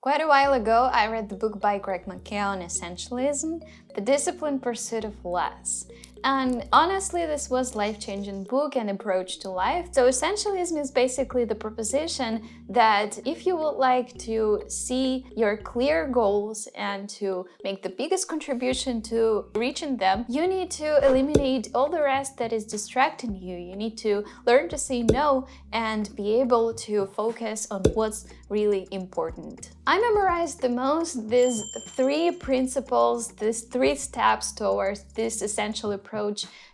Quite a while ago, I read the book by Greg McKeown, Essentialism, The Disciplined Pursuit of Less. And honestly, this was a life-changing book and approach to life. So essentialism is basically the proposition that if you would like to see your clear goals and to make the biggest contribution to reaching them, you need to eliminate all the rest that is distracting you. You need to learn to say no and be able to focus on what's really important. I memorized the most these 3 principles, these 3 steps towards this essential approach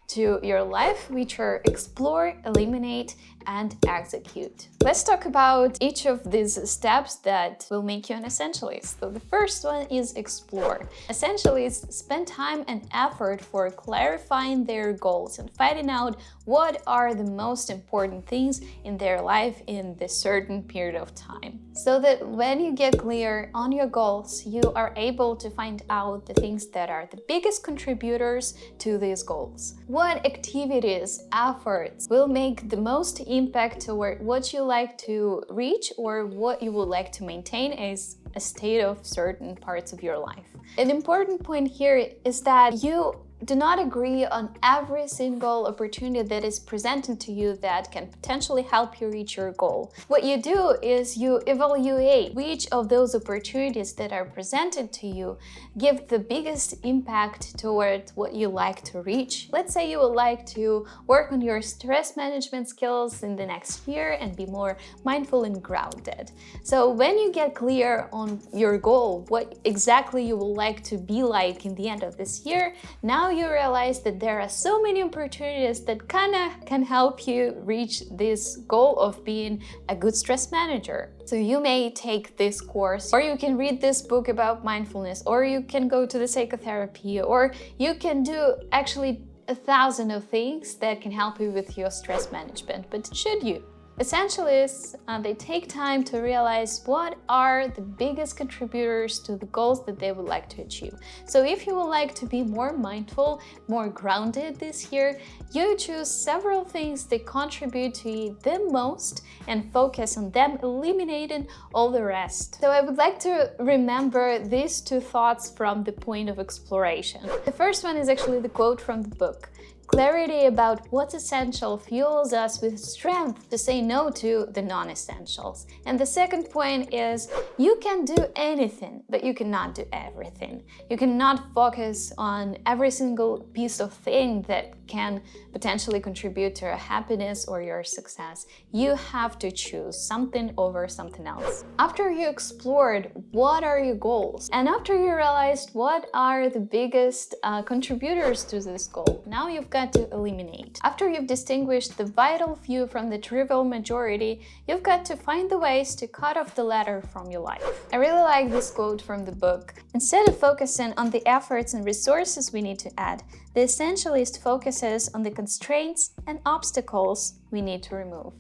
to your life, which are explore, eliminate, and execute. Let's talk about each of these steps that will make you an essentialist. So the first one is explore. Essentialists spend time and effort for clarifying their goals and finding out what are the most important things in their life in this certain period of time. So that when you get clear on your goals, you are able to find out the things that are the biggest contributors to these goals. What activities, efforts will make the most impact toward what you like to reach or what you would like to maintain as a state of certain parts of your life. An important point here is that you do not agree on every single opportunity that is presented to you that can potentially help you reach your goal. What you do is you evaluate which of those opportunities that are presented to you give the biggest impact toward what you like to reach. Let's say you would like to work on your stress management skills in the next year and be more mindful and grounded. So when you get clear on your goal, what exactly you would like to be like in the end of this year, now you realize that there are so many opportunities that can help you reach this goal of being a good stress manager. So you may take this course, or you can read this book about mindfulness, or you can go to the psychotherapy, or you can do actually 1,000 of things that can help you with your stress management. But should you? Essentialists, they take time to realize what are the biggest contributors to the goals that they would like to achieve. So if you would like to be more mindful, more grounded this year, you choose several things that contribute to you the most and focus on them, eliminating all the rest. So I would like to remember these 2 thoughts from the point of exploration. The first one is actually the quote from the book. Clarity about what's essential fuels us with strength to say no to the non-essentials. And the second point is you can do anything, but you cannot do everything. You cannot focus on every single piece of thing that can potentially contribute to your happiness or your success. You have to choose something over something else. After you explored what are your goals, and after you realized what are the biggest contributors to this goal, now you've got to eliminate. After you've distinguished the vital few from the trivial majority, you've got to find the ways to cut off the latter from your life. I really like this quote from the book. Instead of focusing on the efforts and resources we need to add, the essentialist focuses on the constraints and obstacles we need to remove.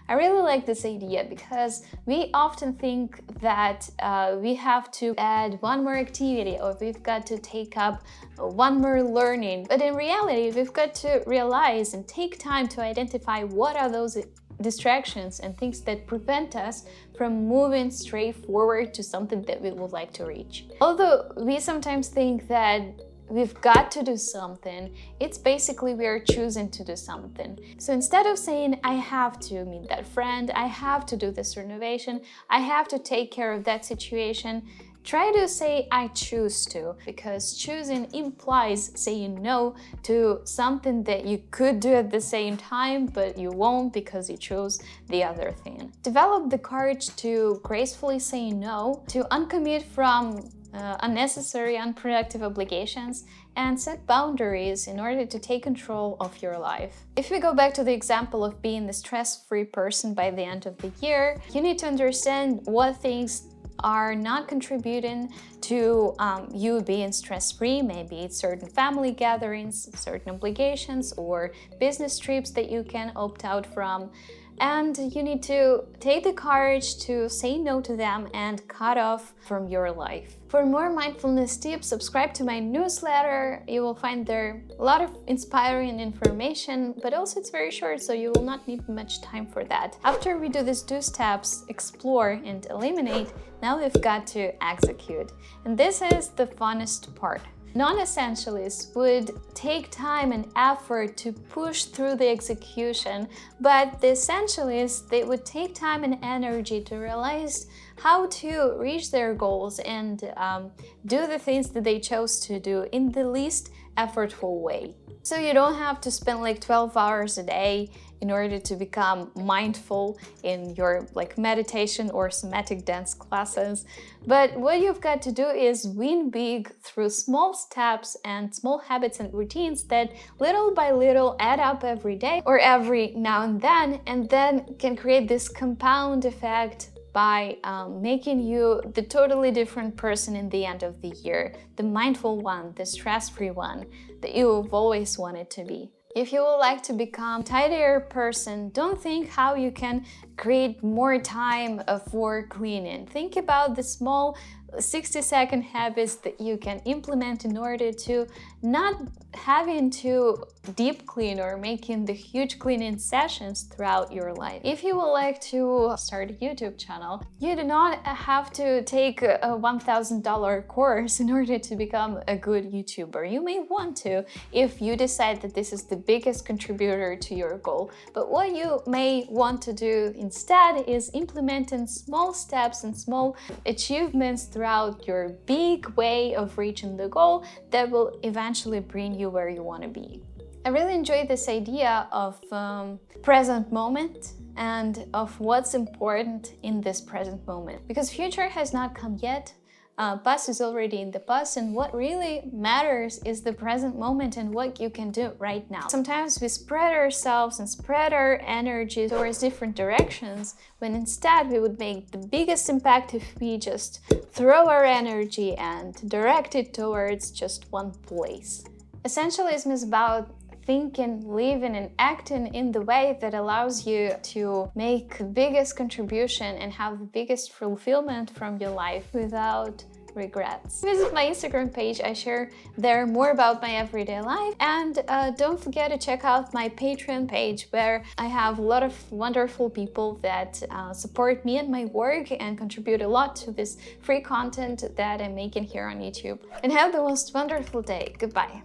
I really like this idea because we often think that we have to add one more activity or we've got to take up one more learning. But in reality, we've got to realize and take time to identify what are those distractions and things that prevent us from moving straight forward to something that we would like to reach. Although we sometimes think that we've got to do something, it's basically we are choosing to do something. So instead of saying, I have to meet that friend, I have to do this renovation, I have to take care of that situation, try to say, I choose to, because choosing implies saying no to something that you could do at the same time, but you won't because you chose the other thing. Develop the courage to gracefully say no, to uncommit from unnecessary, unproductive obligations, and set boundaries in order to take control of your life. If we go back to the example of being the stress-free person by the end of the year, you need to understand what things are not contributing to you being stress-free. Maybe it's certain family gatherings, certain obligations, or business trips that you can opt out from. and you need to take the courage to say no to them and cut off from your life. For more mindfulness tips, subscribe to my newsletter. You will find there a lot of inspiring information, but also it's very short, so you will not need much time for that. After we do these 2 steps, explore and eliminate, now we've got to execute. And this is the funnest part. Non-essentialists would take time and effort to push through the execution, but the essentialists, they would take time and energy to realize how to reach their goals and do the things that they chose to do in the least effortful way. So you don't have to spend like 12 hours a day in order to become mindful in your meditation or somatic dance classes. But what you've got to do is win big through small steps and small habits and routines that little by little add up every day or every now and then can create this compound effect by making you the totally different person in the end of the year, the mindful one, the stress-free one that you've always wanted to be. If you would like to become a tidier person, don't think how you can create more time for cleaning. Think about the small 60-second habits that you can implement in order to not having to deep clean or making the huge cleaning sessions throughout your life. If you would like to start a YouTube channel, you do not have to take a $1,000 course in order to become a good YouTuber. You may want to if you decide that this is the biggest contributor to your goal. But what you may want to do instead is implementing small steps and small achievements throughout your big way of reaching the goal that will eventually bring you where you want to be. I really enjoy this idea of present moment and of what's important in this present moment, because future has not come yet. Past is already in the past, and what really matters is the present moment and what you can do right now. Sometimes we spread ourselves and spread our energy towards different directions, when instead we would make the biggest impact if we just throw our energy and direct it towards just one place. Essentialism is about thinking, living, and acting in the way that allows you to make the biggest contribution and have the biggest fulfillment from your life without regrets. Visit my Instagram page. I share there more about my everyday life, and don't forget to check out my Patreon page, where I have a lot of wonderful people that support me and my work and contribute a lot to this free content that I'm making here on YouTube. And have the most wonderful day. Goodbye.